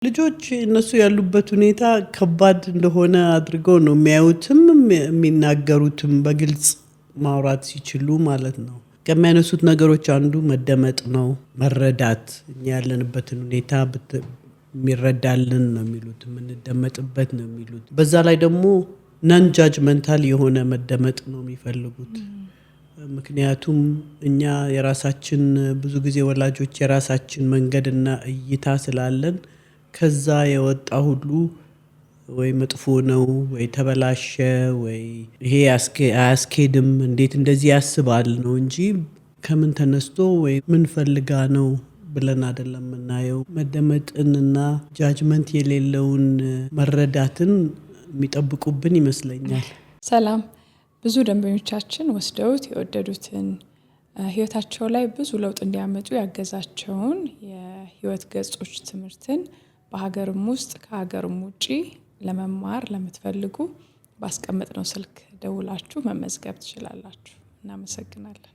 ልጆች እነሱ ያሉበት ሁኔታ ከባድ እንደሆነ አድርገው ነው የሚያዩትም የሚናገሩትም በግልጽ ማውራት ሲችሉ ማለት ነው። ከሚያነሱት ነገሮች አንዱ መደመጥ ነው፣ መረዳት፣ እኛ ያለንበትን ሁኔታ የሚረዳልን ነው የሚሉት፣ የምንደመጥበት ነው የሚሉት። በዛ ላይ ደግሞ ነን ጃጅመንታል የሆነ መደመጥ ነው የሚፈልጉት። ምክንያቱም እኛ የራሳችን ብዙ ጊዜ ወላጆች የራሳችን መንገድና እይታ ስላለን ከዛ የወጣ ሁሉ ወይ መጥፎ ነው ወይ ተበላሸ ወይ ይሄ አያስኬድም እንዴት እንደዚህ ያስባል ነው እንጂ ከምን ተነስቶ ወይ ምን ፈልጋ ነው ብለን አይደለም የምናየው። መደመጥንና ጃጅመንት የሌለውን መረዳትን የሚጠብቁብን ይመስለኛል። ሰላም። ብዙ ደንበኞቻችን ወስደውት የወደዱትን ህይወታቸው ላይ ብዙ ለውጥ እንዲያመጡ ያገዛቸውን የህይወት ገጾች ትምህርትን በሀገርም ውስጥ ከሀገርም ውጪ ለመማር ለምትፈልጉ ባስቀመጥነው ስልክ ደውላችሁ መመዝገብ ትችላላችሁ። እናመሰግናለን።